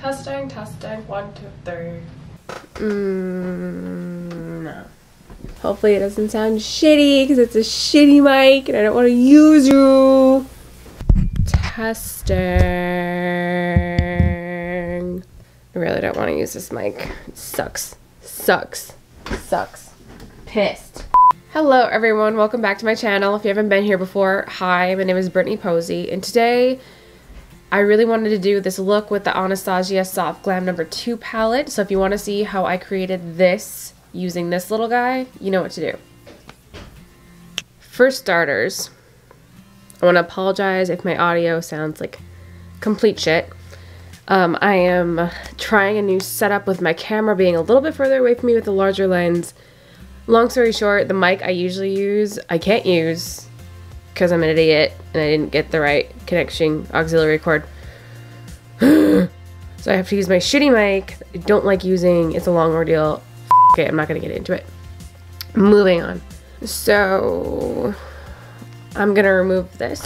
Testing, testing, 1, 2, 3. No. Hopefully it doesn't sound shitty because it's a shitty mic and I don't want to use you. Testing. I really don't want to use this mic. It sucks. Sucks. Sucks. Pissed. Hello everyone, welcome back to my channel. If you haven't been here before, hi, my name is Brittany Posey, and today I really wanted to do this look with the Anastasia Soft Glam No. 2 palette. So if you want to see how I created this using this little guy, you know what to do. For starters, I want to apologize if my audio sounds like complete shit. I am trying a new setup with my camera being a little bit further away from me with the larger lens. Long story short, the mic I usually use, I can't use because I'm an idiot and I didn't get the right connection auxiliary cord. So I have to use my shitty mic I don't like using. It's a long ordeal. Okay, I'm not gonna get into it. Moving on. So I'm gonna remove this.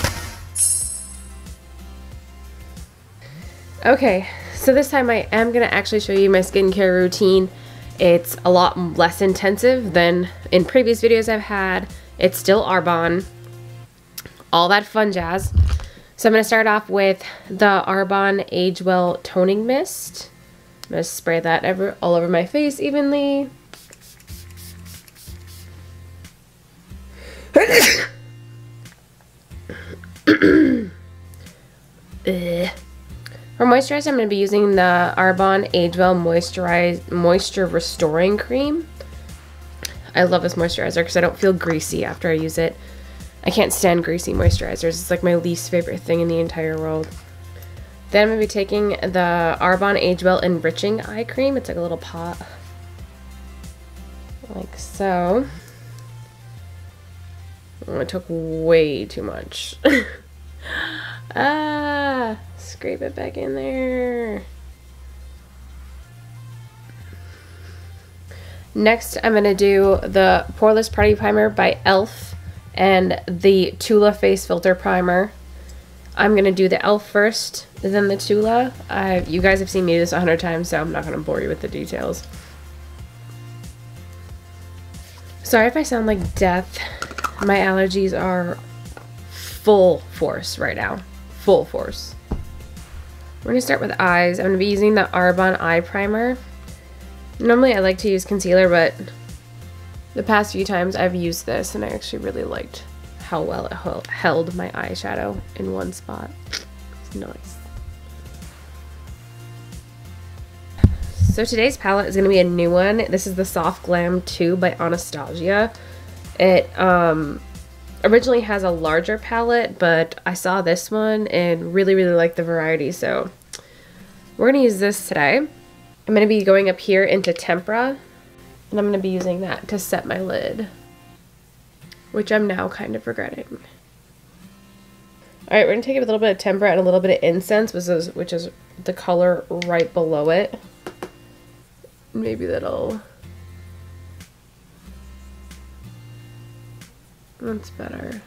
Okay, so this time I am gonna actually show you my skincare routine. It's a lot less intensive than in previous videos I've had. It's still Arbonne, all that fun jazz. So I'm going to start off with the Arbonne Age Well Toning Mist. I'm going to spray that all over my face evenly. For moisturizer, I'm going to be using the Arbonne Age Well Moisture Restoring Cream. I love this moisturizer because I don't feel greasy after I use it. I can't stand greasy moisturizers. It's like my least favorite thing in the entire world. Then I'm going to be taking the Arbonne Age Well Enriching Eye Cream. It's like a little pot. Like so. Oh, it took way too much. Scrape it back in there. Next, I'm going to do the Poreless Party Primer by e.l.f. and the Tula Face Filter Primer. I'm going to do the e.l.f. first, then the Tula. You guys have seen me do this 100 times, so I'm not going to bore you with the details. Sorry if I sound like death. My allergies are full force right now. Full force. We're going to start with eyes. I'm going to be using the Arbonne Eye Primer. Normally I like to use concealer, but the past few times I've used this and I actually really liked how well it held my eyeshadow in one spot. It's nice. So today's palette is going to be a new one. This is the Soft Glam 2 by Anastasia. It originally has a larger palette, but I saw this one and really liked the variety, so we're going to use this today. I'm going to be going up here into Tempera, and I'm going to be using that to set my lid, which I'm now kind of regretting. Alright, we're going to take a little bit of Tempera and a little bit of Incense, which is the color right below it. Maybe that'll... That's better.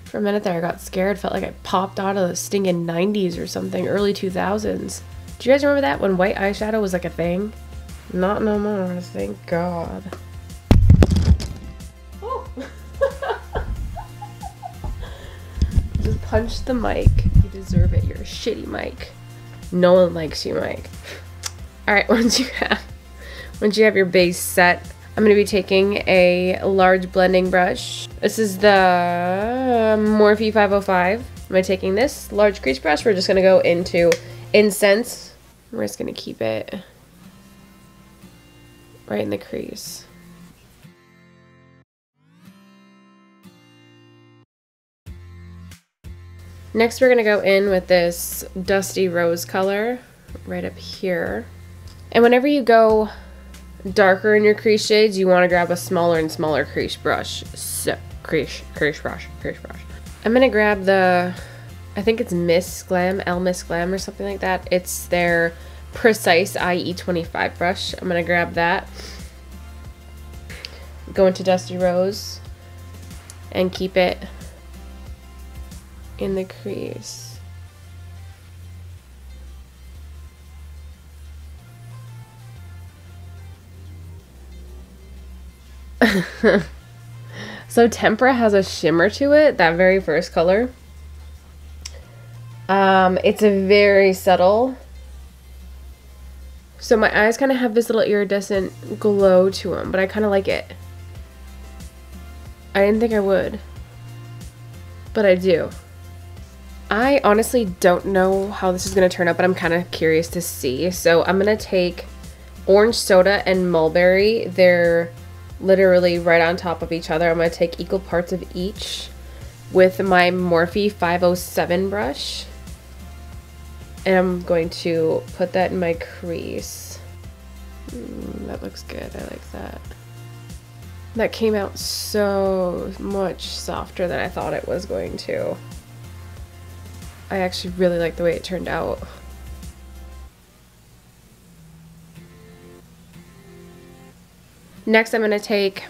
For a minute there I got scared, felt like I popped out of the stinking 90s or something, early 2000s. Do you guys remember that when white eyeshadow was like a thing? Not no more, thank God. Oh. Just punch the mic. You deserve it. You're a shitty mic. No one likes you, Mike. Alright, once you have your base set, I'm going to be taking a large blending brush. This is the Morphe 505. I'm taking this large crease brush. We're just going to go into Incense. We're just going to keep it right in the crease. Next, we're going to go in with this Dusty Rose color right up here. And whenever you go darker in your crease shades, you want to grab a smaller and smaller crease brush. So, crease brush. I'm going to grab the, I think it's Miss Glam, Miss Glam or something like that. It's their Precise IE25 brush. I'm going to grab that. Go into Dusty Rose and keep it in the crease. So Tempera has a shimmer to it, that very first color. It's a very subtle. So my eyes kind of have this little iridescent glow to them, but I kind of like it. I didn't think I would, but I do. I honestly don't know how this is going to turn out, but I'm kind of curious to see. So I'm going to take Orange Soda and Mulberry. They're literally right on top of each other. I'm going to take equal parts of each with my Morphe 507 brush. And I'm going to put that in my crease. That looks good. I like that. That came out so much softer than I thought it was going to. I actually really like the way it turned out. Next, I'm going to take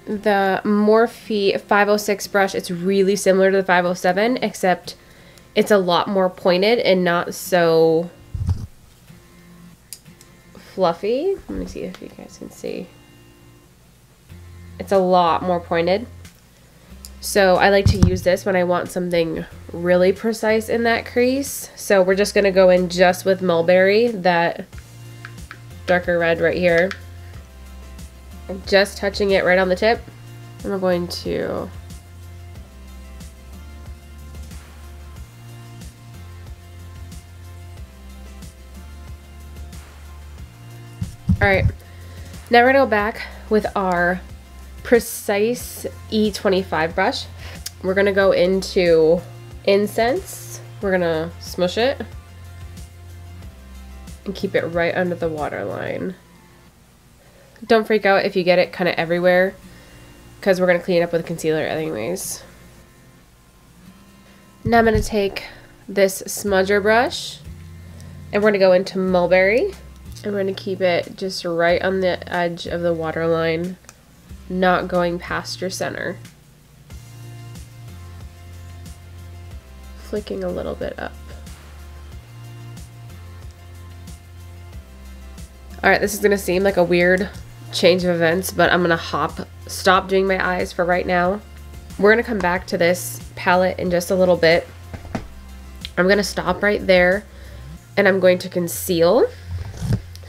the Morphe 506 brush. It's really similar to the 507, except it's a lot more pointed and not so fluffy. Let me see if you guys can see. It's a lot more pointed. So I like to use this when I want something really precise in that crease. So we're just going to go in just with Mulberry, that darker red right here. Just touching it right on the tip. And we're going to Alright, now we're going to go back with our Precise E25 brush. We're going to go into Incense. We're going to smush it and keep it right under the waterline. Don't freak out if you get it kind of everywhere, because we're going to clean it up with concealer anyways. Now I'm going to take this smudger brush and we're going to go into Mulberry. And we're going to keep it just right on the edge of the waterline, not going past your center. Flicking a little bit up. Alright, this is going to seem like a weird change of events, but I'm going to stop doing my eyes for right now. We're going to come back to this palette in just a little bit. I'm going to stop right there and I'm going to conceal.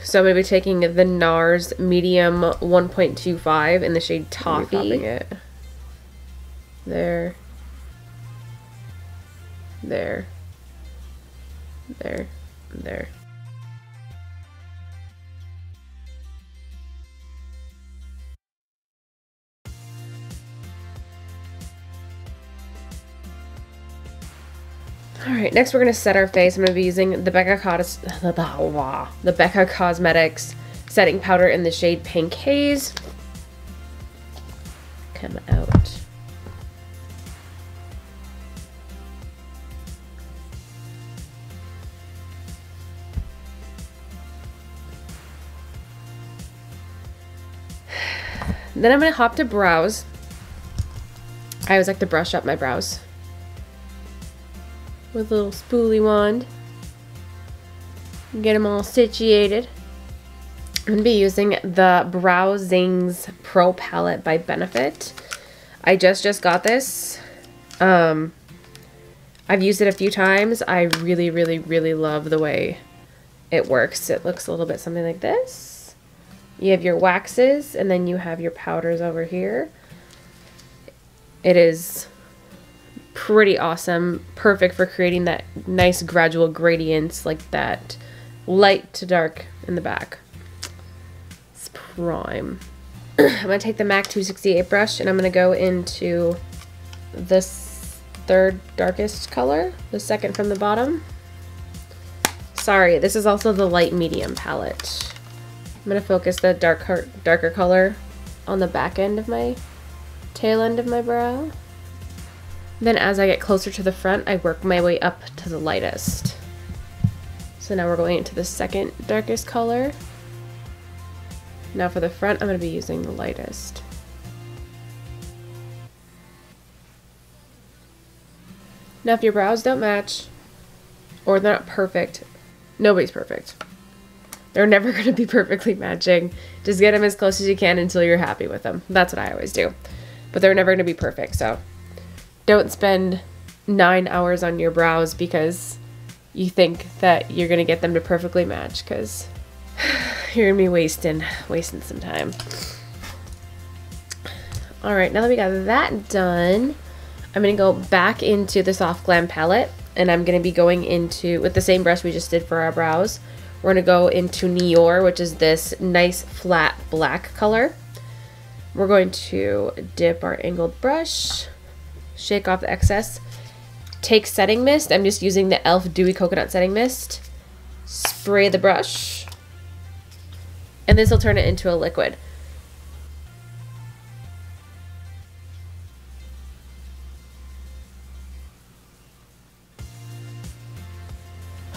So I'm going to be taking the NARS Medium 1.25 in the shade Toffee. Popping it. There. There. There. There. Alright, next we're going to set our face. I'm going to be using the Becca Cosmetics setting powder in the shade Pink Haze. Come out. Then I'm going to hop to brows. I always like to brush up my brows with a little spoolie wand. Get them all situated. I'm going to be using the Brow Zings Pro Palette by Benefit. I just got this. I've used it a few times. I really, really, really love the way it works. It looks a little bit something like this. You have your waxes and then you have your powders over here. It is pretty awesome. Perfect for creating that nice gradual gradients, like that light to dark in the back. It's prime. I'm going to take the MAC 268 brush and I'm going to go into this third darkest color, the second from the bottom. Sorry, this is also the light medium palette. I'm going to focus the darker color on the back end of my tail end of my brow. Then as I get closer to the front, I work my way up to the lightest. So now we're going into the second darkest color. Now for the front, I'm going to be using the lightest. Now if your brows don't match, or they're not perfect, nobody's perfect. They're never going to be perfectly matching. Just get them as close as you can until you're happy with them. That's what I always do. But they're never going to be perfect, so don't spend 9 hours on your brows because you think that you're going to get them to perfectly match, because you're going to be wasting some time. Alright, now that we got that done, I'm going to go back into the Soft Glam palette, and I'm going to be going into, with the same brush we just did for our brows, we're going to go into Nior, which is this nice flat black color. We're going to dip our angled brush, shake off the excess, take setting mist. I'm just using the e.l.f. Dewy Coconut Setting Mist. Spray the brush, and this will turn it into a liquid.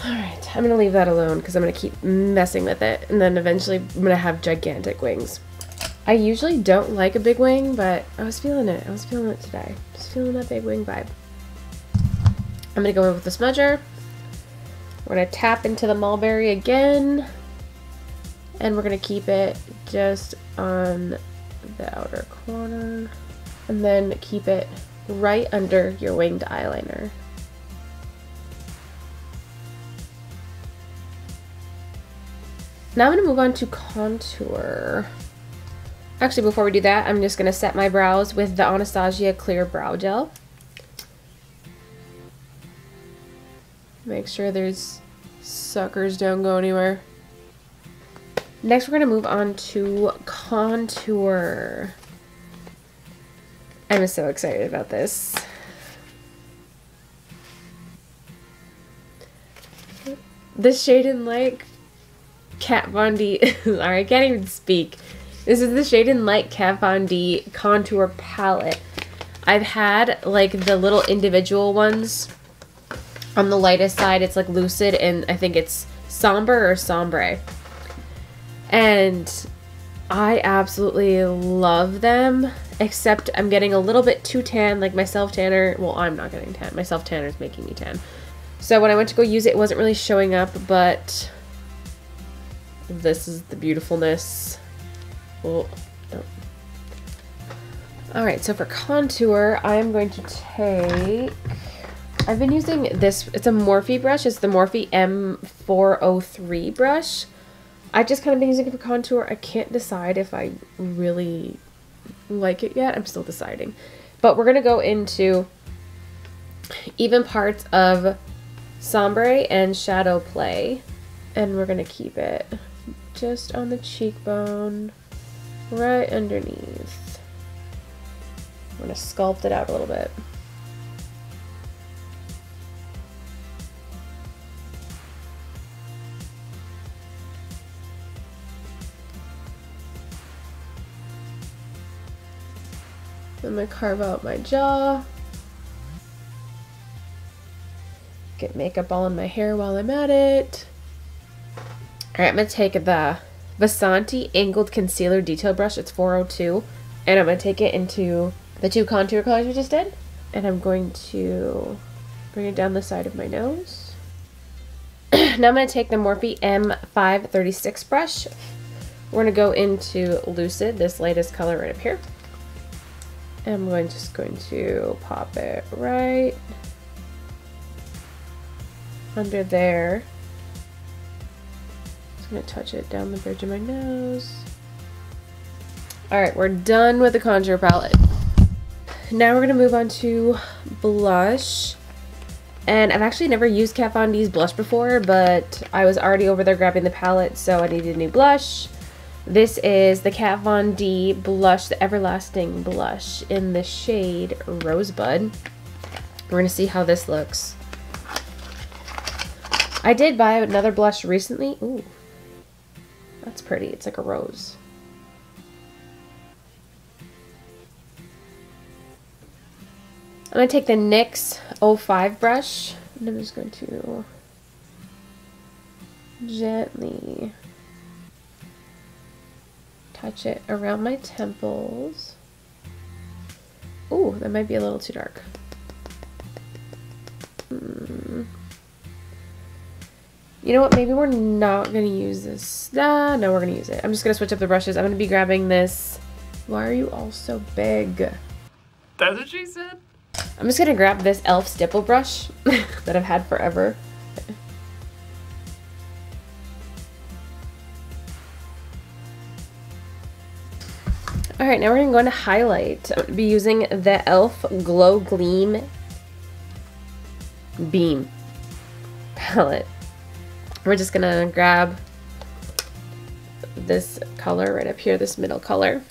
Alright, I'm going to leave that alone because I'm going to keep messing with it, and then eventually I'm going to have gigantic wings. I usually don't like a big wing, but I was feeling it. I was feeling it today. Just feeling that big wing vibe. I'm going to go in with the smudger. We're going to tap into the mulberry again, and we're going to keep it just on the outer corner, and then keep it right under your winged eyeliner. Now I'm going to move on to contour. Actually, before we do that, I'm just going to set my brows with the Anastasia Clear Brow Gel. Make sure there's suckers don't go anywhere. Next, we're going to move on to contour. I'm so excited about this. This shade in Light Kat Von D. Sorry, I can't even speak. This is the Shade in Light Kat Von D contour palette. I've had like the little individual ones. On the lightest side, it's like Lucid, and I think it's Sombre or Sombre. And I absolutely love them, except I'm getting a little bit too tan, like my self-tanner. Well, I'm not getting tan. My self-tanner is making me tan. So when I went to go use it, it wasn't really showing up, but this is the beautifulness. Oh, no. Alright, so for contour, I am going to take... I've been using this, it's a Morphe brush. It's the Morphe M403 brush. I've just kind of been using it for contour. I can't decide if I really like it yet. I'm still deciding. But we're going to go into even parts of Sombre and Shadow Play. And we're going to keep it just on the cheekbone, right underneath. I'm going to sculpt it out a little bit. I'm going to carve out my jaw. Get makeup all in my hair while I'm at it. Alright, I'm going to take the Vasanti Angled Concealer Detail Brush. It's 402. And I'm going to take it into the two contour colors we just did. And I'm going to bring it down the side of my nose. Now I'm going to take the Morphe M536 brush. We're going to go into Lucid, this lightest color right up here. And I'm just going to pop it right under there. Just going to touch it down the bridge of my nose. Alright, we're done with the contour palette. Now we're going to move on to blush. And I've actually never used Kat Von D's blush before, but I was already over there grabbing the palette, so I needed a new blush. This is the Kat Von D blush, the Everlasting blush in the shade Rosebud. We're going to see how this looks. I did buy another blush recently. Ooh, that's pretty. It's like a rose. I'm going to take the NYX 05 brush, and I'm just going to gently touch it around my temples. Ooh, that might be a little too dark. You know what? Maybe we're not going to use this. No, we're going to use it. I'm just going to switch up the brushes. I'm going to be grabbing this. Why are you all so big? That's what she said. I'm just going to grab this e.l.f. stipple brush that I've had forever. Alright, now we're going to go into highlight. I'm going to be using the e.l.f. Glow Gleam Beam palette. We're just going to grab this color right up here, this middle color.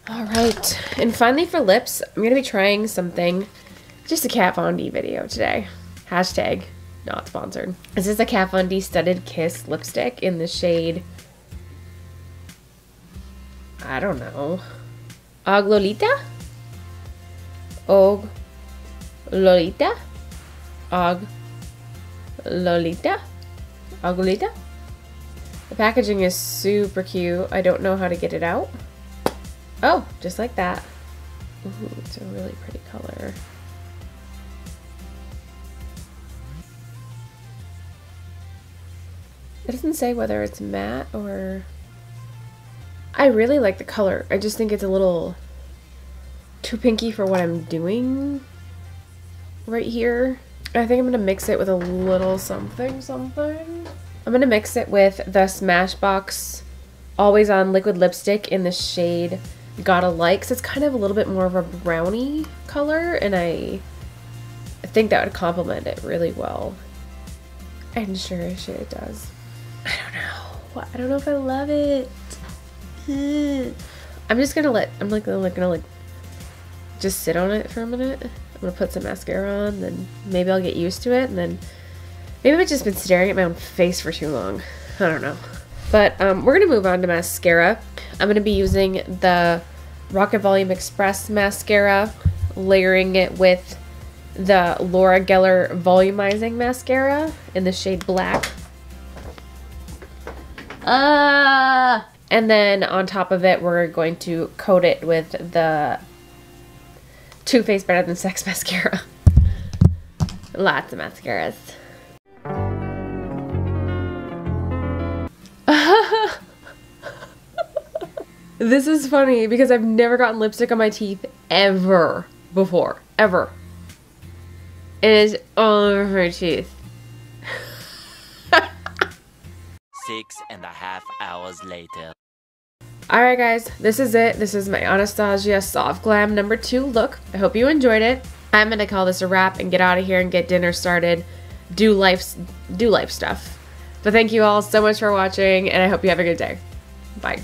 Alright, and finally for lips, I'm going to be trying something, just a Kat Von D video today. Hashtag not sponsored. This is a Kat Von D Studded Kiss lipstick in the shade, I don't know, Og Lolita? Og Lolita? Og Lolita? Og Lolita? The packaging is super cute. I don't know how to get it out. Oh, just like that. Ooh, it's a really pretty color. It doesn't say whether it's matte or... I really like the color. I just think it's a little too pinky for what I'm doing right here. I think I'm going to mix it with a little something. I'm going to mix it with the Smashbox Always On Liquid Lipstick in the shade Gotta Like. So it's kind of a little bit more of a brownie color, and I think that would complement it really well. And sure as shit it does. I don't know. I don't know if I love it. I'm just going to gonna just sit on it for a minute. I'm going to put some mascara on, then maybe I'll get used to it, and then maybe I've just been staring at my own face for too long. I don't know. But we're going to move on to mascara. I'm going to be using the Rocket Volume Express mascara, layering it with the Laura Geller Volumizing mascara in the shade Black. And then on top of it, we're going to coat it with the Too Faced Better Than Sex mascara. Lots of mascaras. This is funny because I've never gotten lipstick on my teeth ever before. Ever. It is all over my teeth. 6.5 hours later. Alright guys, this is it. This is my Anastasia Soft Glam number 2 look. I hope you enjoyed it. I'm gonna call this a wrap and get out of here and get dinner started. Do life stuff. But thank you all so much for watching, and I hope you have a good day. Bye.